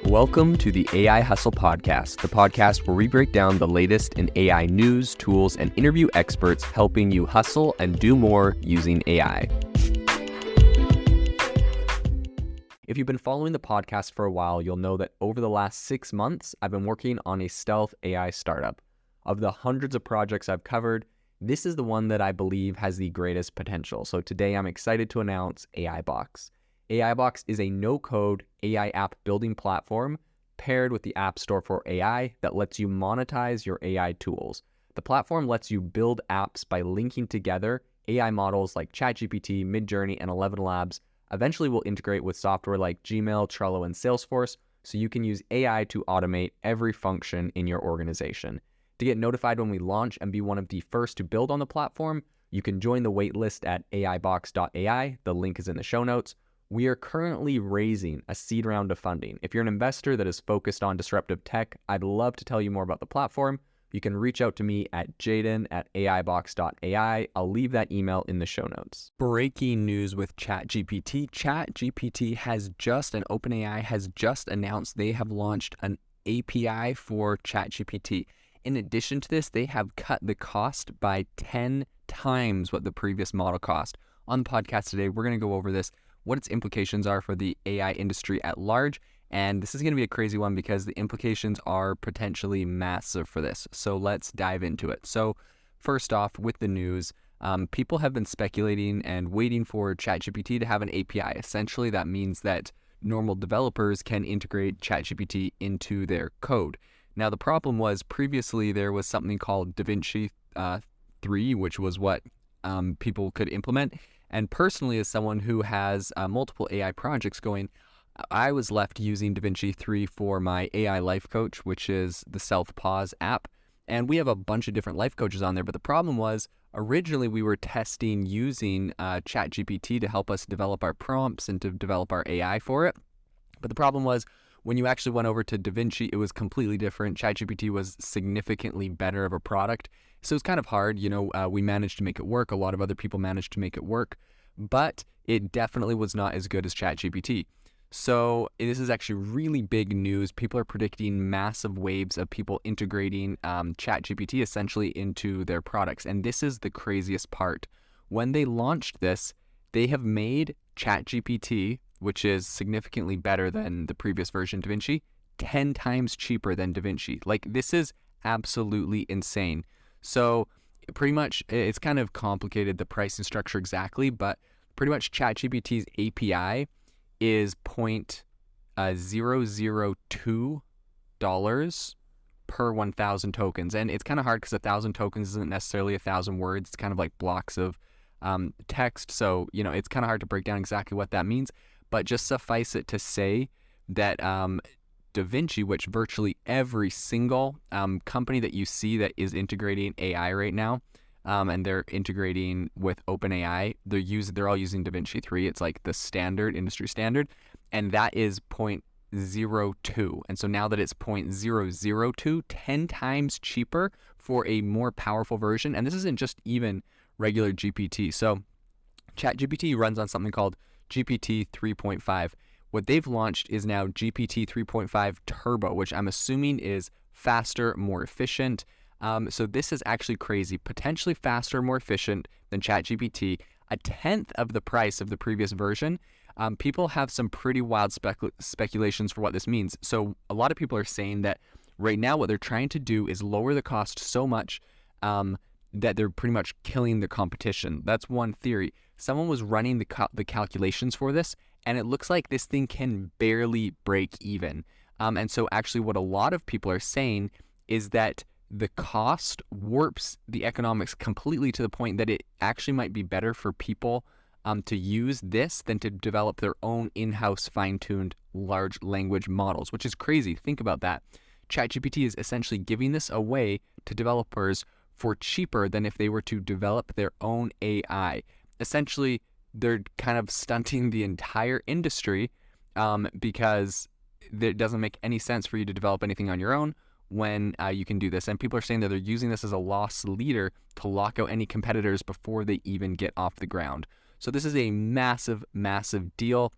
Welcome to the AI Hustle Podcast, the podcast where we break down the latest in AI news, tools, and interview experts helping you hustle and do more using AI. If you've been following the podcast for a while, you'll know that over the last 6 months, I've been working on a stealth AI startup. Of the hundreds of projects I've covered, this is the one that I believe has the greatest potential. So today I'm excited to announce AIBox. AIBox is a no-code AI app building platform paired with the App Store for AI that lets you monetize your AI tools. The platform lets you build apps by linking together AI models like ChatGPT, Midjourney, and 11 Labs. Eventually will integrate with software like Gmail, Trello, and Salesforce, so you can use AI to automate every function in your organization. To get notified when we launch and be one of the first to build on the platform, you can join the waitlist at aibox.ai. The link is in the show notes. We are currently raising a seed round of funding. If you're an investor that is focused on disruptive tech, I'd love to tell you more about the platform. You can reach out to me at jaden@aibox.ai. I'll leave that email in the show notes. Breaking news with ChatGPT. ChatGPT and OpenAI has just announced they have launched an API for ChatGPT. In addition to this, they have cut the cost by 10 times what the previous model cost. On the podcast today, we're going to go over this, what its implications are for the AI industry at large. And this is going to be a crazy one because the implications are potentially massive for this. So let's dive into it. So first off, with the news, people have been speculating and waiting for ChatGPT to have an API. Essentially, that means that normal developers can integrate ChatGPT into their code. Now, the problem was previously there was something called DaVinci 3, which was what people could implement. And personally, as someone who has multiple AI projects going, I was left using DaVinci 3 for my AI life coach, which is the Self-Pause app. And we have a bunch of different life coaches on there. But the problem was, originally we were testing using ChatGPT to help us develop our prompts and to develop our AI for it. But the problem was, when you actually went over to DaVinci, it was completely different. ChatGPT was significantly better of a product. So it's kind of hard. We managed to make it work. A lot of other people managed to make it work, but it definitely was not as good as ChatGPT. So this is actually really big news. People are predicting massive waves of people integrating ChatGPT essentially into their products. And this is the craziest part. When they launched this, they have made ChatGPT, which is significantly better than the previous version DaVinci, 10 times cheaper than DaVinci. Like, this is absolutely insane. So pretty much, it's kind of complicated, the pricing structure exactly, but pretty much ChatGPT's API is $0.002 per 1,000 tokens. And it's kind of hard because 1,000 tokens isn't necessarily 1,000 words. It's kind of like blocks of text. So, it's kind of hard to break down exactly what that means. But just suffice it to say that DaVinci, which virtually every single company that you see that is integrating AI right now, and they're integrating with OpenAI, they're all using DaVinci 3. It's like the standard, industry standard, and that is 0.02. And so now that it's 0.002, 10 times cheaper for a more powerful version. And this isn't just even regular GPT. So ChatGPT runs on something called GPT 3.5. What they've launched is now GPT 3.5 Turbo, which I'm assuming is faster, more efficient. So this is actually crazy. Potentially faster, more efficient than ChatGPT. A tenth of the price of the previous version. People have some pretty wild speculations for what this means. So a lot of people are saying that right now what they're trying to do is lower the cost so much that they're pretty much killing the competition. That's one theory. Someone was running the calculations for this, and it looks like this thing can barely break even. And so actually what a lot of people are saying is that the cost warps the economics completely to the point that it actually might be better for people to use this than to develop their own in-house fine-tuned large language models, which is crazy. Think about that. ChatGPT is essentially giving this away to developers for cheaper than if they were to develop their own AI. Essentially, they're kind of stunting the entire industry because it doesn't make any sense for you to develop anything on your own when you can do this. And people are saying that they're using this as a loss leader to lock out any competitors before they even get off the ground. So this is a massive, massive deal.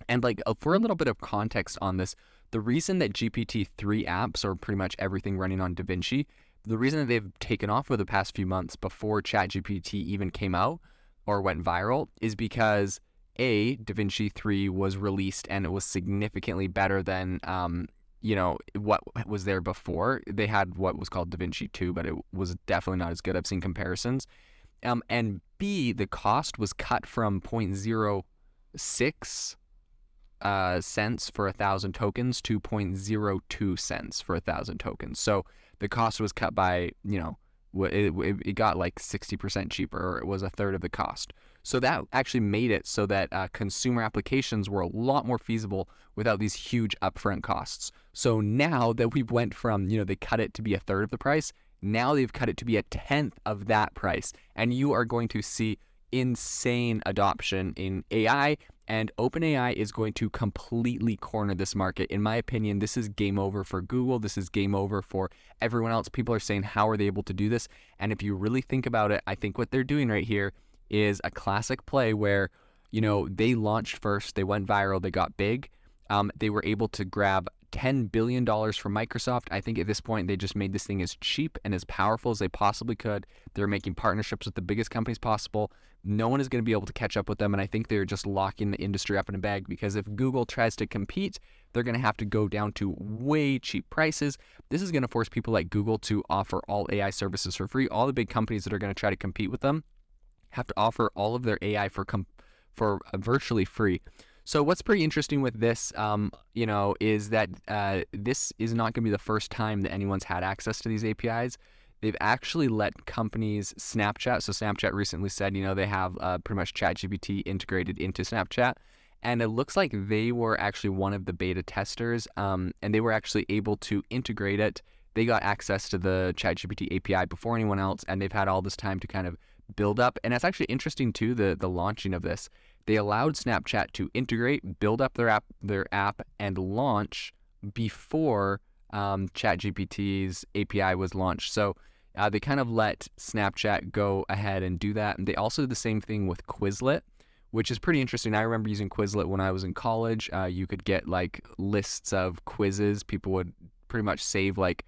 And for a little bit of context on this, The reason that GPT-3 apps, or pretty much everything running on DaVinci, the reason that they've taken off over the past few months before ChatGPT even came out or went viral is because DaVinci 3 was released and it was significantly better than what was there before. They had what was called DaVinci 2, but it was definitely not as good. I've seen comparisons. And B, the cost was cut from 0.06 cents for 1,000 tokens to 0.02 cents for 1,000 tokens. So the cost was cut by, it got like 60% cheaper, or it was a third of the cost. So that actually made it so that consumer applications were a lot more feasible without these huge upfront costs. So now that we went from, they cut it to be a third of the price, now they've cut it to be a tenth of that price. And you are going to see insane adoption in AI, and OpenAI is going to completely corner this market. In my opinion, this is game over for Google. This is game over for everyone else. People are saying, how are they able to do this? And if you really think about it, I think what they're doing right here is a classic play where, they launched first, they went viral, they got big. They were able to grab $10 billion from Microsoft. I think at this point, they just made this thing as cheap and as powerful as they possibly could. They're making partnerships with the biggest companies possible. No one is going to be able to catch up with them, and I think they're just locking the industry up in a bag, because if Google tries to compete, they're going to have to go down to way cheap prices. This is going to force people like Google to offer all AI services for free. All the big companies that are going to try to compete with them have to offer all of their AI for virtually free. So what's pretty interesting with this, is that this is not going to be the first time that anyone's had access to these APIs. They've actually let companies, Snapchat, so Snapchat recently said, they have pretty much ChatGPT integrated into Snapchat. And it looks like they were actually one of the beta testers, and they were actually able to integrate it. They got access to the ChatGPT API before anyone else, and they've had all this time to kind of build up. And it's actually interesting too, the launching of this. They allowed Snapchat to integrate, build up their app, and launch before ChatGPT's API was launched. So they kind of let Snapchat go ahead and do that. And they also did the same thing with Quizlet, which is pretty interesting. I remember using Quizlet when I was in college. You could get like lists of quizzes. People would pretty much save like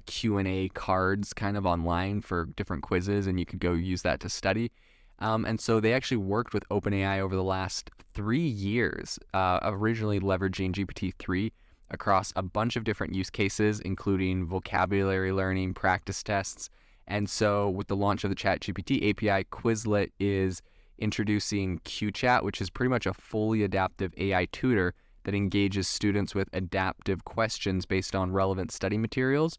Q&A cards kind of online for different quizzes, and you could go use that to study. And so they actually worked with OpenAI over the last 3 years, originally leveraging GPT-3 across a bunch of different use cases, including vocabulary learning, practice tests. And so with the launch of the ChatGPT API, Quizlet is introducing QChat, which is pretty much a fully adaptive AI tutor that engages students with adaptive questions based on relevant study materials,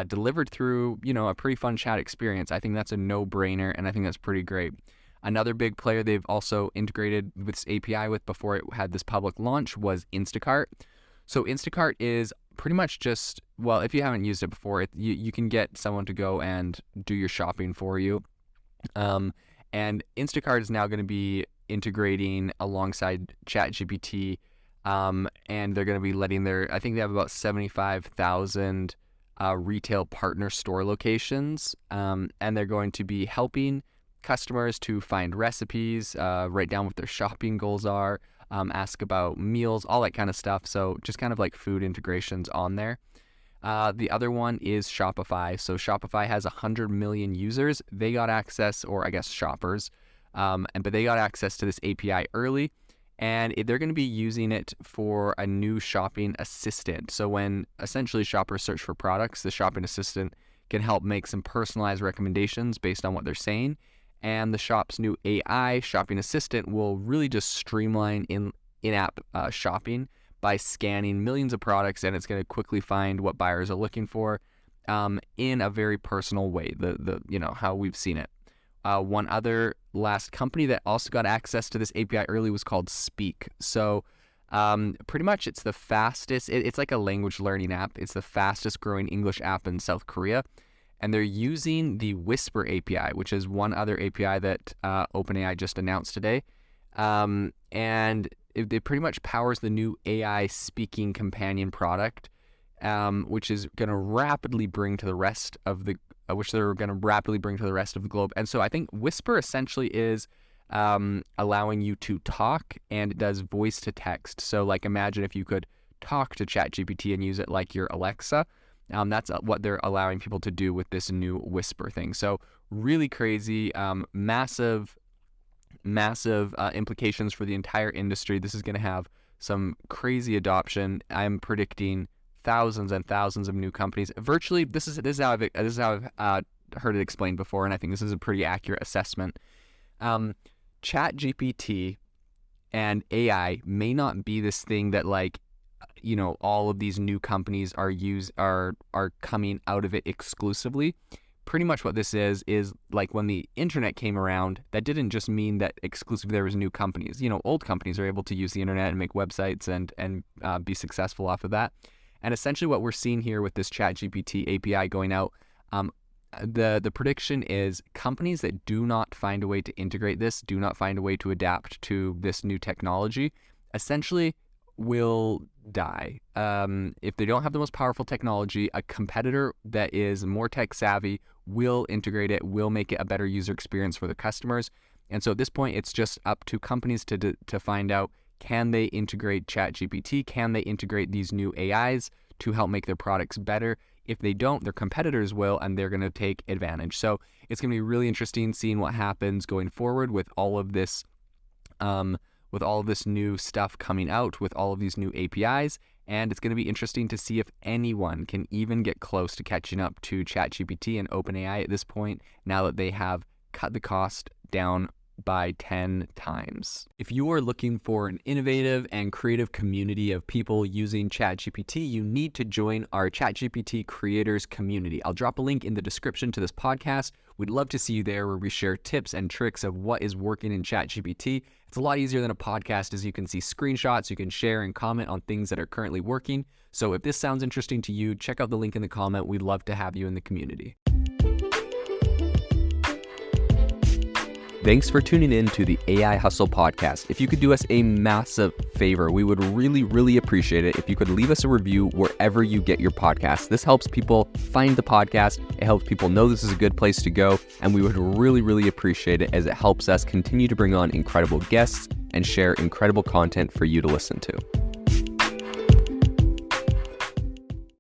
delivered through, a pretty fun chat experience. I think that's a no-brainer, and I think that's pretty great. Another big player they've also integrated with this API with before it had this public launch was Instacart. So Instacart is pretty much just, well, if you haven't used it before, you can get someone to go and do your shopping for you. And Instacart is now going to be integrating alongside ChatGPT, and they're going to be letting I think they have about 75,000 retail partner store locations, and they're going to be helping customers to find recipes, write down what their shopping goals are, ask about meals, all that kind of stuff. So just kind of like food integrations on there. The other one is Shopify. So Shopify has 100 million users. They got access, or I guess shoppers, but they got access to this API early, and they're going to be using it for a new shopping assistant. So when essentially shoppers search for products, the shopping assistant can help make some personalized recommendations based on what they're saying. And the shop's new AI shopping assistant will really just streamline in-app shopping by scanning millions of products, and it's going to quickly find what buyers are looking for in a very personal way, how we've seen it. One other last company that also got access to this API early was called Speak. So pretty much it's the fastest, it's like a language learning app. It's the fastest growing English app in South Korea. And they're using the Whisper API, which is one other API that OpenAI just announced today. And it pretty much powers the new AI speaking companion product, which is going to rapidly bring to the rest of the globe. And so I think Whisper essentially is allowing you to talk, and it does voice to text. So like imagine if you could talk to ChatGPT and use it like your Alexa. That's what they're allowing people to do with this new Whisper thing. So really crazy, massive implications for the entire industry. This is going to have some crazy adoption. I'm predicting thousands and thousands of new companies. Virtually, this is how I've heard it explained before, and I think this is a pretty accurate assessment. ChatGPT and AI may not be this thing that all of these new companies are coming out of it exclusively. Pretty much what this is like when the internet came around, that didn't just mean that exclusively there was new companies. Old companies are able to use the internet and make websites and be successful off of that. And essentially what we're seeing here with this ChatGPT API going out, the prediction is companies that do not find a way to integrate this, do not find a way to adapt to this new technology, essentially will die. If they don't have the most powerful technology, a competitor that is more tech savvy will integrate it, will make it a better user experience for the customers. And so at this point, it's just up to companies to find out, can they integrate ChatGPT? Can they integrate these new AIs to help make their products better? If they don't, their competitors will, and they're going to take advantage. So it's going to be really interesting seeing what happens going forward with all of this new stuff coming out, with all of these new APIs. And it's going to be interesting to see if anyone can even get close to catching up to ChatGPT and OpenAI at this point, now that they have cut the cost down by 10 times. If you are looking for an innovative and creative community of people using ChatGPT, you need to join our ChatGPT creators community. I'll drop a link in the description to this podcast. We'd love to see you there, where we share tips and tricks of what is working in ChatGPT. It's a lot easier than a podcast, as you can see screenshots, you can share and comment on things that are currently working. So if this sounds interesting to you, check out the link in the comment. We'd love to have you in the community. Thanks for tuning in to the AI Hustle podcast. If you could do us a massive favor, we would really, really appreciate it if you could leave us a review wherever you get your podcast. This helps people find the podcast. It helps people know this is a good place to go. And we would really, really appreciate it, as it helps us continue to bring on incredible guests and share incredible content for you to listen to.